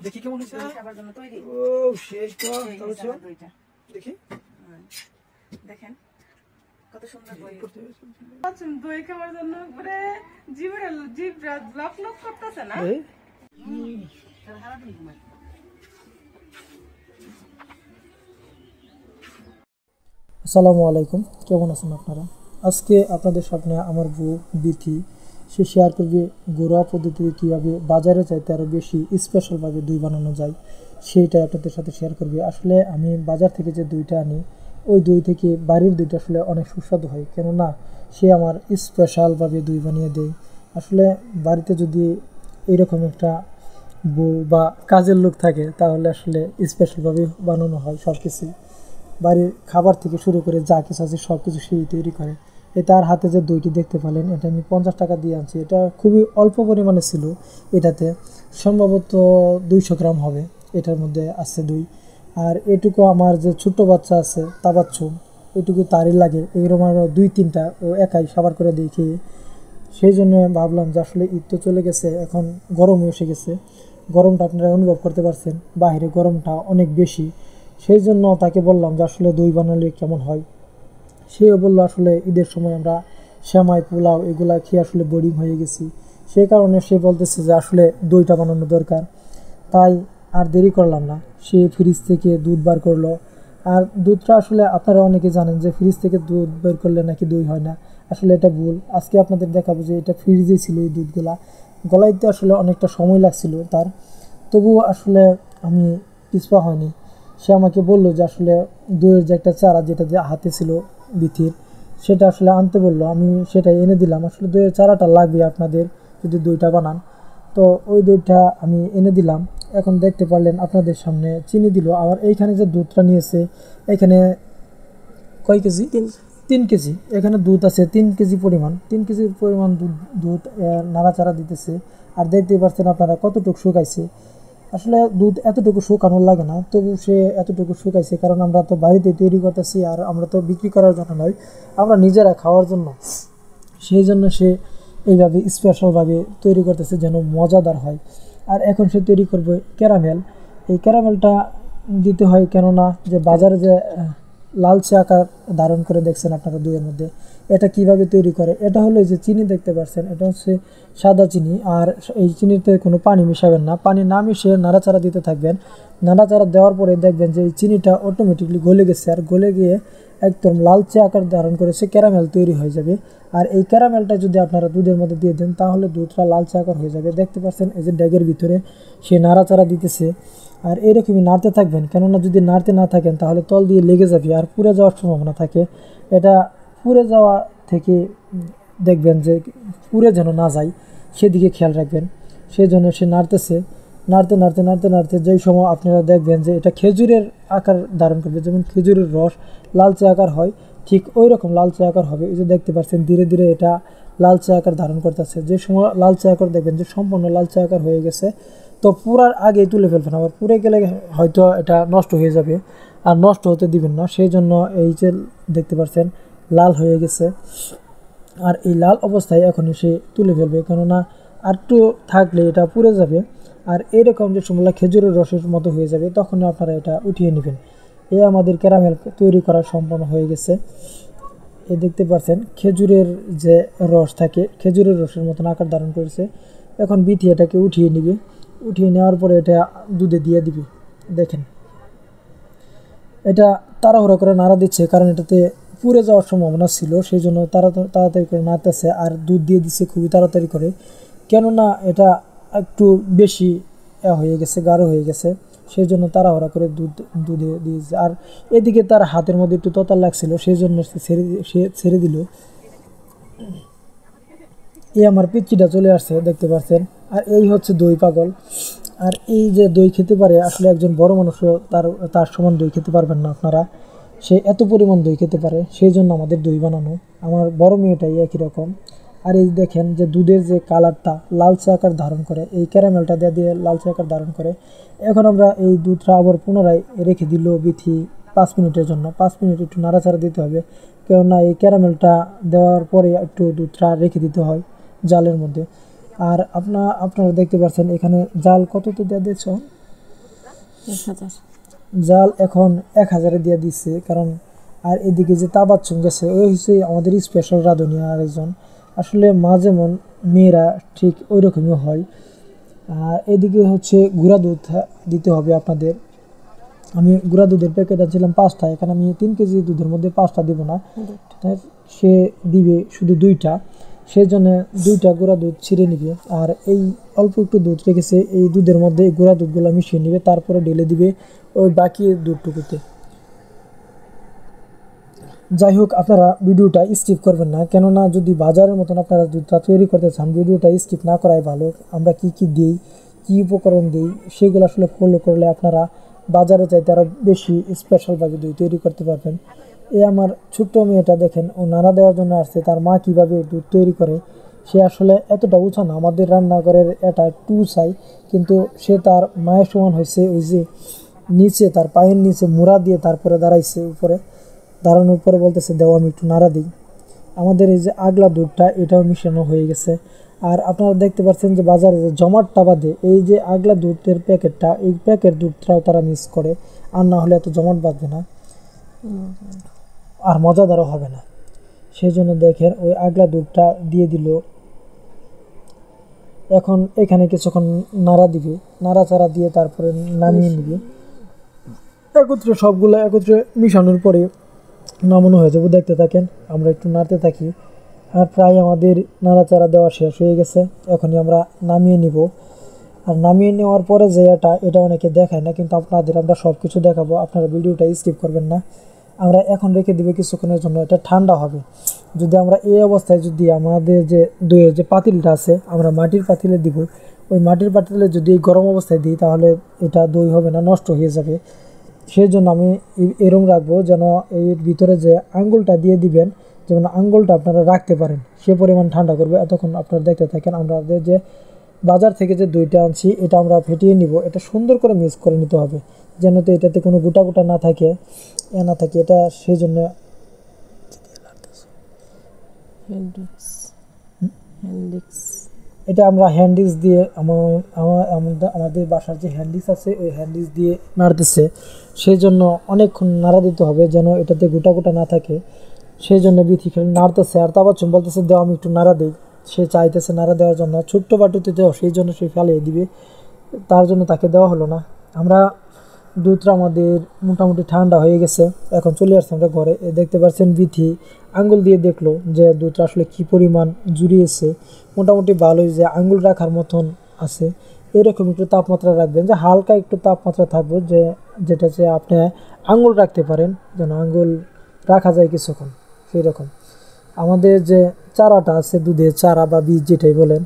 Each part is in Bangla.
দেখি কেমন হয়েছে খাবার জন্য তৈরি। ও শেষ তো তাহলে চল দুইটা দেখি দেখেন কত সুন্দর দই। দই খাওয়ার জন্য পুরো জিভ লক লক করতেছে না। আসসালামু আলাইকুম, কেমন আছেন আপনারা? আজকে আপনাদের সামনে আমার বউ বিথি সে শেয়ার করবে ঘরোয়া পদ্ধতিতে কীভাবে বাজারে চাইতে আরও বেশি স্পেশালভাবে দই বানানো যায়, সেইটাই আপনাদের সাথে শেয়ার করবে। আসলে আমি বাজার থেকে যে দইটা আনি ওই দই থেকে বাড়ির দইটা আসলে অনেক সুস্বাদু হয়, কেননা সে আমার স্পেশালভাবে দই বানিয়ে দেয়। আসলে বাড়িতে যদি এইরকম একটা বউ বা কাজের লোক থাকে তাহলে আসলে স্পেশালভাবে বানানো হয় সব কিছু। বাড়ির খাবার থেকে শুরু করে যা কিছু আছে সব কিছু সেই তৈরি করে। তার হাতে যে দইটি দেখতে পেলেন এটা আমি 50 টাকা দিয়ে আনছি। এটা খুবই অল্প পরিমাণে ছিল, এটাতে সম্ভবত 200 গ্রাম হবে এটার মধ্যে আছে দই। আর এটুকু আমার যে ছোট্ট বাচ্চা আছে তাবাচ্ছু, এটুকু তারই লাগে, এরকম আরও 2-3টা ও একাই সাবার করে দিয়ে খেয়ে। সেই জন্য ভাবলাম যে আসলে ঈদ তো চলে গেছে, এখন গরম এসে গেছে, গরমটা আপনারা অনুভব করতে পারছেন, বাইরে গরমটা অনেক বেশি। সেই জন্য তাকে বললাম যে আসলে দই বানালে কেমন হয়। সেও বললো আসলে ঈদের সময় আমরা সেমাই পোলাও এগুলা খেয়ে আসলে বোরিং হয়ে গেছি, সেই কারণে সে বলতেছে যে আসলে দইটা বানানো দরকার। তাই আর দেরি করলাম না, সে ফ্রিজ থেকে দুধ বার করলো। আর দুধটা আসলে আপনারা অনেকে জানেন যে ফ্রিজ থেকে দুধ বের করলে নাকি দই হয় না, আসলে এটা ভুল। আজকে আপনাদের দেখাবো যে এটা ফ্রিজে ছিল এই দুধগুলা, গলাইতে আসলে অনেকটা সময় লাগছিল তার, তবুও আসলে আমি পিছপা হয়নি। সে আমাকে বললো যে আসলে দইয়ের যে একটা চারা যেটা যে হাতে ছিল বিথির, সেটা আসলে আনতে বললো, আমি সেটাই এনে দিলাম। আসলে দইয়ের চারাটা লাগবে আপনাদের যদি দইটা বানান, তো ওই দইটা আমি এনে দিলাম। এখন দেখতে পারলেন আপনাদের সামনে চিনি দিল। আবার এইখানে যে দুধটা নিয়েছে, এখানে কয় কেজি? 3 কেজি এখানে দুধ আছে, 3 কেজি পরিমাণ, 3 কেজি পরিমাণ দুধ নাড়াচাড়া দিতেছে। আর দেখতেই পাচ্ছেন আপনারা কতটুকু শুকাইছে। আসলে দুধ এতটুকু শুকানোর লাগে না, তবু সে এতটুকু শুকাইছে, কারণ আমরা তো বাড়িতে তৈরি করতেছি, আর আমরা তো বিক্রি করার জন্য নয়, আমরা নিজেরা খাওয়ার জন্য। সেই জন্য সে এইভাবে স্পেশালভাবে তৈরি করতেছে যেন মজাদার হয়। আর এখন সে তৈরি করবে ক্যারামেল। এই ক্যারামেলটা দিতে হয়, কেননা যে বাজারে যে লালচে আকার ধারণ করে দেখছেন আপনারা দইয়ের মধ্যে, এটা কিভাবে তৈরি করে, এটা হলো যে চিনি দেখতে পাচ্ছেন, এটা হচ্ছে সাদা চিনি। আর এই চিনিতে কোনো পানি মিশাবেন না, পানি না মিশিয়ে নাড়াচাড়া দিতে থাকবেন। নাড়াচাড়া দেওয়ার পরে দেখবেন যে এই চিনিটা অটোমেটিকলি গলে গেছে, আর গলে গিয়ে একদম লালচে আকার ধারণ করেছে, ক্যারামেল তৈরি হয়ে যাবে। আর এই ক্যারামেলটা যদি আপনারা দুধের মধ্যে দিয়ে দেন তাহলে দুধটা লালচে আকার হয়ে যাবে। দেখতে পাচ্ছেন এই যে ড্যাগের ভিতরে সে নাড়াচাড়া দিতেছে, আর এরকমই নাড়তে থাকবেন, কেননা যদি নাড়তে না থাকেন তাহলে তল দিয়ে লেগে যাবে আর পুড়ে যাওয়ার সম্ভাবনা থাকে। এটা পুড়ে যাওয়া থেকে দেখবেন যে পুড়ে যেন না যায় সেদিকে খেয়াল রাখবেন। সেই জন্য সে নাড়তেছে, নাড়তে নাড়তে নাড়তে নাড়তে যেই সময় আপনারা দেখবেন যে এটা খেজুরের আকার ধারণ করবে, যেমন খেজুরের রস লালচে আকার হয়, ঠিক ওই রকম লালচে আকার হবে। এই যে দেখতে পাচ্ছেন ধীরে ধীরে এটা লালচে আকার ধারণ করতেছে। যে সময় লালচে আকার দেখবেন যে সম্পূর্ণ লালচে আকার হয়ে গেছে, তো পুরার আগেই তুলে ফেলবেন, আবার পুড়ে গেলে হয়তো এটা নষ্ট হয়ে যাবে, আর নষ্ট হতে দিবেন না। সেই জন্য এই যে দেখতে পাচ্ছেন লাল হয়ে গেছে, আর এই লাল অবস্থায় এখনই সে তুলে ফেলবে, কেননা আর একটু থাকলে এটা পুড়ে যাবে। আর এরকম যে সময় খেজুরের রসের মতো হয়ে যাবে তখন আপনারা এটা উঠিয়ে নেবেন। আমাদের ক্যারামেল তৈরি করা সম্পন্ন হয়ে গেছে। দেখতে পাচ্ছেন খেজুরের যে রস থাকে, খেজুরের রসের মতন আকার ধারণ করেছে। এখন বিথি এটাকে উঠিয়ে নিবে, উঠিয়ে নেওয়ার পরে এটা দুধে দিয়ে দিবে। দেখেন এটা তাড়াহুড়ো করে নাড়া দিচ্ছে, কারণ এটাতে পুড়ে যাওয়ার সম্ভাবনা ছিল, সেই জন্য তাড়াতাড়ি করে নাড়তেছে। আর দুধ দিয়ে দিচ্ছে খুবই তাড়াতাড়ি করে, কেননা এটা একটু বেশি হয়ে গেছে, গাঢ় হয়ে গেছে, সেই জন্য তাড়াহুড়া করে দুধে দিয়েছে। আর এদিকে তার হাতের মধ্যে একটু ততাল লাগছিল, সেই জন্য সে ছেড়ে দিল। আমার পিচ্চিটা চলে আসছে দেখতে পাচ্ছেন। আর এই হচ্ছে দই পাগল। আর এই যে দই খেতে পারে, আসলে একজন বড় মানুষও তার সমান দই খেতে পারবেন না আপনারা, সে এত পরিমাণ দই খেতে পারে, সেই জন্য আমাদের দই বানানো। আমার বড় মেয়েটাই একই রকম। আর এই দেখেন যে দুধের যে কালারটা লালচে আকার ধারণ করে, এই ক্যারামেলটা দিয়ে লালচে আকার ধারণ করে। এখন আমরা এই দুধটা আবার পুনরায় রেখে দিল বিথি 5 মিনিটের জন্য। 5 মিনিট একটু নাড়াচাড়া দিতে হবে, কেননা এই ক্যারামেলটা দেওয়ার পরে একটু দুধটা রেখে দিতে হয় জালের মধ্যে। আর আপনারা দেখতে পাচ্ছেন এখানে জাল কততে দেওয়া দিয়েছ? 1000 জাল এখন 1000-এ দিয়ে দিচ্ছে, কারণ আর এদিকে যে তাবাচ্চুম গেছে ওই হচ্ছে আমাদের স্পেশাল রাঁধুনি আরেকজন। আসলে মা যেমন মেয়েরা ঠিক ওই রকমই হয়। আর এদিকে হচ্ছে গুঁড়া দুধ দিতে হবে আপনাদের। আমি গুঁড়া দুধের প্যাকেট আনছিলাম 5টা, এখানে আমি 3 কেজি দুধের মধ্যে 5টা দিব না, সে দিবে শুধু 2টা, সেই জন্য 2টা গুঁড়া দুধ ছিঁড়ে নিবে। আর এই অল্প একটু দুধ রেখেছে, এই দুধের মধ্যে এই গুঁড়া দুধগুলো মিশিয়ে নিবে, তারপরে ঢেলে দিবে ওই বাকি দুধটুকুতে। যাই হোক, আপনারা ভিডিওটা স্কিপ করবেন না, কেননা যদি বাজারের মতন আপনারা দুধটা তৈরি করতে চান ভিডিওটা স্কিপ না করাই ভালো। আমরা কি কি দিই, কি উপকরণ দিই, সেগুলো আসলে ফলো করলে আপনারা বাজারে চাইতে আরও বেশি স্পেশালভাবে দই তৈরি করতে পারবেন। এই আমার ছোট্ট মেয়েটা দেখেন, ও নাড়া দেওয়ার জন্য আসছে, তার মা কীভাবে দুধ তৈরি করে। সে আসলে এতটা উঁচা না, আমাদের রান্নাঘরের এটা একটু উঁচাই, কিন্তু সে তার মায়ের সমান হয়েছে। ওই যে নিচে তার পায়ের নিচে মুড়া দিয়ে তারপরে দাঁড়াইছে উপরে, দাঁড়ানোর পরে বলতেছে দেও আমি একটু নাড়া দিই। আমাদের এই যে আগলা দুধটা এটাও মিশানো হয়ে গেছে। আর আপনারা দেখতে পাচ্ছেন যে বাজারে যে জমাটটা বাঁধে, এই যে আগলা দুধের প্যাকেটটা, এই প্যাকেট দুধটাও তারা মিক্স করে, আর না হলে এত জমাট বাঁধবে না আর মজাদারও হবে না। সেই জন্য দেখেন ওই আগলা দুধটা দিয়ে দিল। এখন এখানে কিছুক্ষণ নাড়া দিবে, নাড়াচাড়া দিয়ে তারপরে নামিয়ে নিবে। একত্রে সবগুলো একত্রে মিশানোর পরে নামানো হয়ে যাবে। দেখতে থাকেন, আমরা একটু নাড়তে থাকি। আর প্রায় আমাদের নাড়াচাড়া দেওয়া শেষ হয়ে গেছে, এখনই আমরা নামিয়ে নিব। আর নামিয়ে নেওয়ার পরে যে এটা অনেকে দেখায় না, কিন্তু আপনাদের আমরা সব কিছু দেখাবো, আপনারা ভিডিওটা স্কিপ করবেন না। আমরা এখন রেখে দিব কিছুক্ষণের জন্য, এটা ঠান্ডা হবে। যদি আমরা এই অবস্থায় যদি আমাদের যে দইয়ের যে পাতিলটা আছে, আমরা মাটির পাতিলে দিব, ওই মাটির পাতিলে যদি গরম অবস্থায় দিই তাহলে এটা দই হবে না, নষ্ট হয়ে যাবে। সেই জন্য আমি এরম রাখবো যেন এর ভিতরে যে আঙ্গুলটা দিয়ে দিবেন, যেমন আঙ্গুলটা আপনারা রাখতে পারেন, সে পরিমাণ ঠান্ডা করবে। এতক্ষণ আপনারা দেখতে থাকেন। আমাদের যে বাজার থেকে যে দইটা আনছি এটা আমরা ফেটিয়ে নিব, এটা সুন্দর করে মিক্স করে নিতে হবে, যেন তো এটাতে কোনো গোটা গোটা না থাকে, না থাকে এটা। সেই জন্য এটা আমরা হ্যান্ডিক্স দিয়ে আমাদের বাসার যে হ্যান্ডিক্স আছে ওই হ্যান্ডিক্স দিয়ে নাড়তেছে। সেই জন্য অনেকক্ষণ নাড়া দিতে হবে যেন এটাতে গোটা গোটা না থাকে। সেই জন্য বিথি খেলে নাড়তেছে। আর তাবাচ্চুম বলতেছে দেও আমি একটু নাড়া দিই, সে চাইতেছে নাড়া দেওয়ার জন্য। ছোট্ট বাটুতে দেও, সেই জন্য সে ফেলিয়ে দিবে, তার জন্য তাকে দেওয়া হলো না। আমরা দুধটা আমাদের মোটামুটি ঠান্ডা হয়ে গেছে, এখন চলে আসছে আমরা ঘরে। দেখতে পাচ্ছেন বিথি আঙ্গুল দিয়ে দেখলো যে দুধটা আসলে কি পরিমাণ জুড়িয়েছে। মোটামুটি ভালোই, যে আঙ্গুল রাখার মতন আছে। এরকম একটু তাপমাত্রা রাখবেন, যে হালকা একটু তাপমাত্রা থাকবে, যেটা যে আপনি আঙ্গুল রাখতে পারেন, যেন আঙ্গুল রাখা যায় কিছুক্ষণ। সেই রকম আমাদের যে চারাটা আছে, দুধের চারা বা বীজ যেটাই বলেন,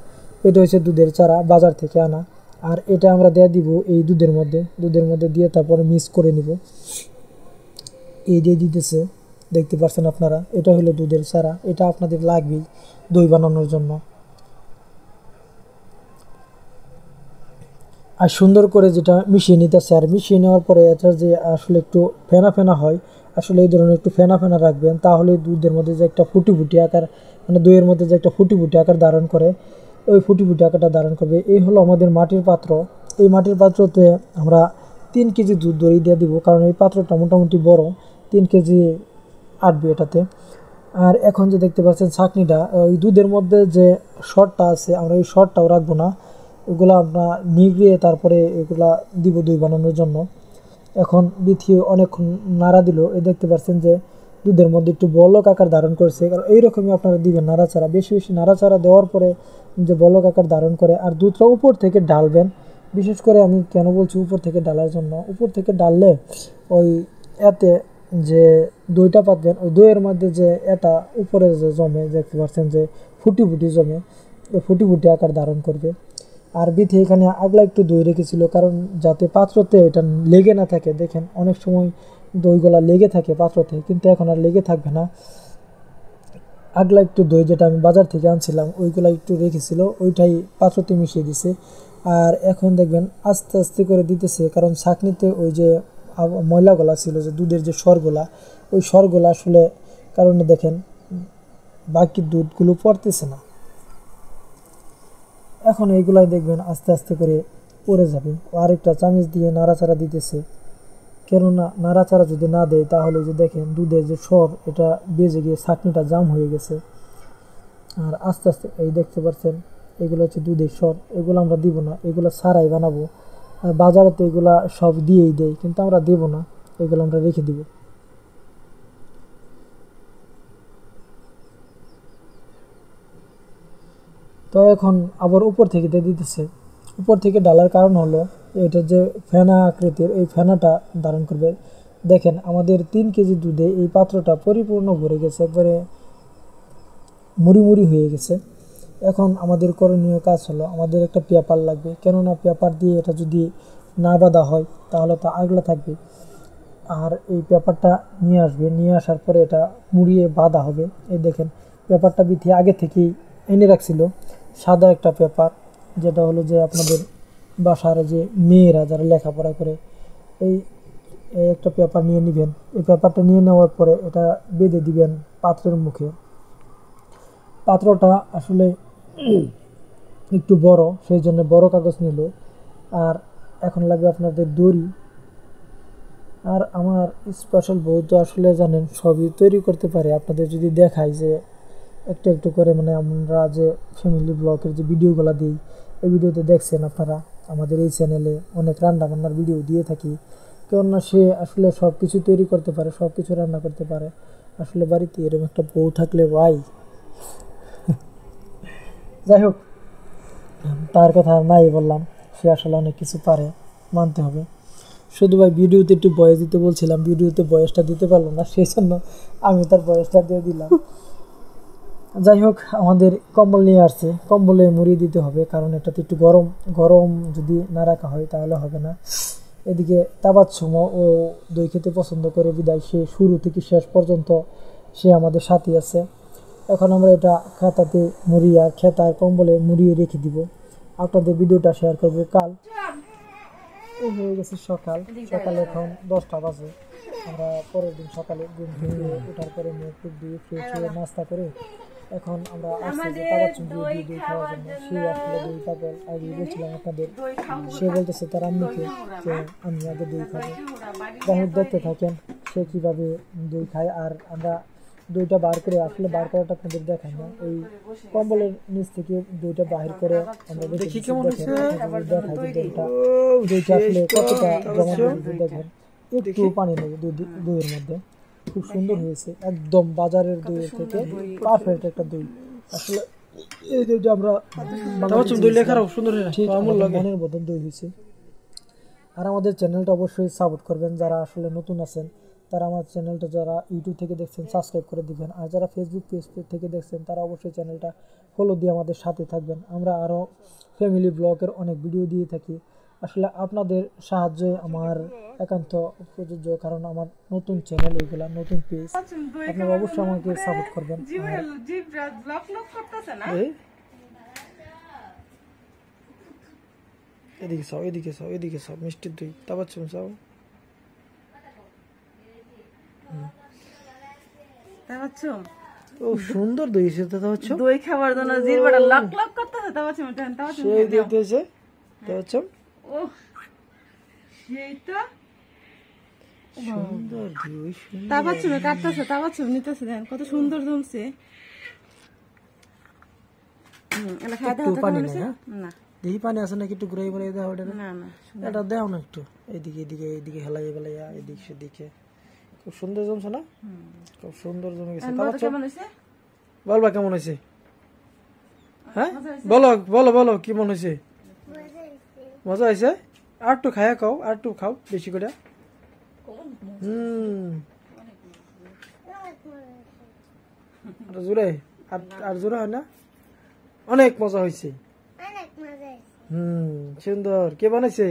এটা হচ্ছে দুধের চারা, বাজার থেকে আনা। আর এটা আমরা দিয়ে দিব এই দুধের মধ্যে দিয়ে তারপরে মিক্স করে নিব। এই দিয়ে দিতেছে, দেখতে পাচ্ছেন আপনারা, এটা হলো দুধের চারা। এটা আপনাদের লাগবেই দই বানানোর জন্য। আর সুন্দর করে যেটা মিশিয়ে নিতেছে, আর মিশিয়ে নেওয়ার পরে এটা যে আসলে একটু ফেনা ফেনা হয়, আসলে এই ধরনের একটু ফেনা ফেনা রাখবেন, তাহলে দুধের মধ্যে যে একটা ফুটি ফুটি আকার, মানে দইয়ের মধ্যে যে একটা ফুটি ফুটি আকার ধারণ করে, ওই ফুটি ফুটি আকারটা ধারণ করবে। এই হলো আমাদের মাটির পাত্র। এই মাটির পাত্রতে আমরা 3 কেজি দুধ দই দিয়ে দিব, কারণ এই পাত্রটা মোটামুটি বড়, 3 কেজি আটবে এটাতে। আর এখন যে দেখতে পাচ্ছেন ছাঁকনিটা, ওই দুধের মধ্যে যে শর্টটা আছে, আমরা এই শর্টটাও রাখবো না, ওগুলো আমরা নিগড়িয়ে তারপরে এগুলা দিব দই বানানোর জন্য। এখন বিথি অনেকক্ষণ নাড়া দিল, এই দেখতে পাচ্ছেন যে দুধের মধ্যে একটু বলক আকার ধারণ করছে। কারণ এইরকমই আপনারা দিবেন নাড়াচাড়া, বেশি বেশি নাড়াচাড়া দেওয়ার পরে যে বলক আকার ধারণ করে। আর দুধটা উপর থেকে ঢালবেন, বিশেষ করে আমি কেন বলছি উপর থেকে ঢালার জন্য, উপর থেকে ঢাললে ওই এতে যে দইটা পাতবেন, ওই দইয়ের মধ্যে যে এটা উপরে যে জমে, দেখতে পাচ্ছেন যে ফুটি ফুটি জমে, ওই ফুটি ফুটি আকার ধারণ করবে। আর বিথি এখানে আগলা একটু দই রেখেছিল, কারণ যাতে পাত্রতে এটা লেগে না থাকে। দেখেন অনেক সময় দইগুলা লেগে থাকে পাত্রতে, কিন্তু এখন আর লেগে থাকবে না। আগলা একটু দই যেটা আমি বাজার থেকে আনছিলাম ওইগুলা একটু রেখেছিল, ওইটাই পাত্রতে মিশিয়ে দিছে। আর এখন দেখবেন আস্তে আস্তে করে দিতেছে, কারণ ছাঁকনিতে ওই যে ময়লাগুলা ছিল, যে দুধের যে সরগুলা, ওই সরগুলা আসলে কারণে দেখেন বাকি দুধগুলো পড়তেছে না। এখন এইগুলাই দেখবেন আস্তে আস্তে করে পড়ে যাবে। আরেকটা চামচ দিয়ে নাড়াচাড়া দিতেছে, কেননা নাড়াচাড়া যদি না দেয় তাহলে যে দেখেন দুধের যে সর এটা বেজে গিয়ে ছাঁকনিটা জাম হয়ে গেছে। আর আস্তে আস্তে এই দেখতে পাচ্ছেন এগুলো হচ্ছে দুধের সর, এগুলো আমরা দিব না, এগুলো ছাড়াই বানাবো। আর বাজারে তো এগুলা সব দিয়েই দেয়, কিন্তু আমরা দেব না, এগুলো আমরা রেখে দিব। তো এখন আবার উপর থেকে দিয়ে দিতেছে। উপর থেকে ডালার কারণ হলো এটা যে ফেনা আকৃতির, এই ফেনাটা ধারণ করবে। দেখেন আমাদের 3 কেজি দুধে এই পাত্রটা পরিপূর্ণ ভরে গেছে, একবারে মুড়ি মুড়ি হয়ে গেছে। এখন আমাদের করণীয় কাজ হলো আমাদের একটা পেপার লাগবে, কেননা পেপার দিয়ে এটা যদি না বাঁধা হয় তাহলে তা আগলা থাকবে। আর এই পেপারটা নিয়ে আসবে, নিয়ে আসার পরে এটা মুড়িয়ে বাঁধা হবে। এই দেখেন পেপারটা বিথি আগে থেকেই এনে রাখছিল, সাদা একটা পেপার, যেটা হলো যে আপনাদের বাসার যে মেয়েরা যারা লেখাপড়া করে এই একটা পেপার নিয়ে নেবেন। এই পেপারটা নিয়ে নেওয়ার পরে এটা বেঁধে দিবেন পাত্রের মুখে। পাত্রটা আসলে একটু বড়, সেই জন্য বড় কাগজ নিল। আর এখন লাগবে আপনাদের দড়ি। আর আমার স্পেশাল বউ তো আসলে জানেন সবই তৈরি করতে পারে। আপনাদের যদি দেখাই যে একটু একটু করে, মানে আমরা যে ফ্যামিলি ব্লগের যে ভিডিওগুলো দিই, এই ভিডিওতে দেখছেন আপনারা আমাদের এই চ্যানেলে অনেক রান্না বান্নার ভিডিও দিয়ে থাকি, কেননা সে আসলে সব কিছু তৈরি করতে পারে, সব কিছু রান্না করতে পারে। আসলে বাড়িতে এরকম একটা বউ থাকলে ভাই, যাই হোক তার কথা নাই বললাম, সে আসলে অনেক কিছু পারে, মানতে হবে। শুধু ভাই ভিডিওতে একটু বয়স দিতে বলছিলাম, ভিডিওতে বয়সটা দিতে পারলাম না, সেই জন্য আমি তার বয়সটা দিয়ে দিলাম। যাই হোক আমাদের কম্বল নিয়ে আসছে, কম্বলে মুড়িয়ে দিতে হবে, কারণ এটাতে একটু গরম গরম যদি না রাখা হয় তাহলে হবে না। এদিকে তাবাচ্ছুম ও দই খেতে পছন্দ করে বিদায় সে শুরু থেকে শেষ পর্যন্ত সে আমাদের সাথে আছে। এখন আমরা এটা খাতাতে মুড়িয়ে আর খেতার কম্বলে মুড়িয়ে রেখে দিব। আপনাদের ভিডিওটা শেয়ার করবো কাল। এই হয়ে গেছে সকাল, সকালে এখন 10টা বাজে। আমরা পরের দিন সকালে ঘুম থেকে ওঠার পরে মুখ টুক দিয়ে ফ্রেশ হয়ে নাস্তা করে এখন আমরা আসছি যে তাবাচ্ছুম দিয়ে দই খাওয়ার জন্য। সে আসলে দই পাগল, আগে বলছিলাম আপনাদের, সে বলতেছে তার আম্মুকে যে আমি আগে দই খাবো। যাই হোক দেখতে থাকেন সে কীভাবে দই খায়। আর আমরা দইটা বার করে, আসলে বার করাটা আপনাদের দেখাই না, এই কম্বলের নিচ থেকে দইটা বাহির করে আমরা দেখি কেমন হয়েছে। দেখাই যে দইটা আসলে কতটা জমা দিয়েছে দেখেন, একটু পানি নেই দইয়ের মধ্যে, খুব সুন্দর হয়েছে, একদম বাজারের দইয়ের থেকে পারফেক্ট একটা দই। আসলে এই দইটা আমরা ঠিক মনের মতন দই হয়েছে। আর আমাদের চ্যানেলটা অবশ্যই সাপোর্ট করবেন, যারা আসলে নতুন আছেন তারা আমার চ্যানেলটা, যারা ইউটিউব থেকে দেখছেন সাবস্ক্রাইব করে দিবেন, আর যারা ফেসবুক পেজ থেকে দেখছেন তারা অবশ্যই চ্যানেলটা ফলো দিয়ে আমাদের সাথে থাকবেন। আমরা আরও ফ্যামিলি ব্লগের অনেক ভিডিও দিয়ে থাকি। আসলে আপনাদের সাহায্যে আমার একান্ত প্রযোজ্য, কারণ আমার নতুন চ্যানেল, এইগুলা নতুন পেজ, আপনারা অবশ্যই আমাকে সাপোর্ট করবেন। এদিকে চাও, এদিকে চাও, এদিকে চাও, মিষ্টির দই তাবাচ্ছুম চাও। ও সুন্দর দই হয়েছে তো তাবাচ্ছুম, দই খাবার জন্য জিরবাটা লক লক করতেছে তাবাচ্ছুম, তাবাচ্ছুম সেই দিতেছে তাবাচ্ছুম। ও সেইটা সুন্দর দই, তাবাচ্ছুম কাটতেছে, তাবাচ্ছুম নিতেছে, দেন কত সুন্দর জমছে। এটা খাইতে একটু পানি নাই, না না দেখি পানি আছে নাকি, একটু ঘুরাই ঘুরাই দাও। না না এটা দাও না একটু, এদিকে এদিকে এদিকে হেলাই বেলাইয়া এদিকে সেদিকে, খুব সুন্দর জমছে না, খুব সুন্দর জমে গেছে। কেমন হয়েছে বলবা কেমন হয়েছে? হ্যাঁ বলো বলো বলো কি মনে হয়েছে? মজা হয়েছে? আর একটু খায়া খাও, আর একটু খাও বেশি করে। জোরে আর জোরে হয় না? অনেক মজা হয়েছে। সুন্দর। কে বানাইছে?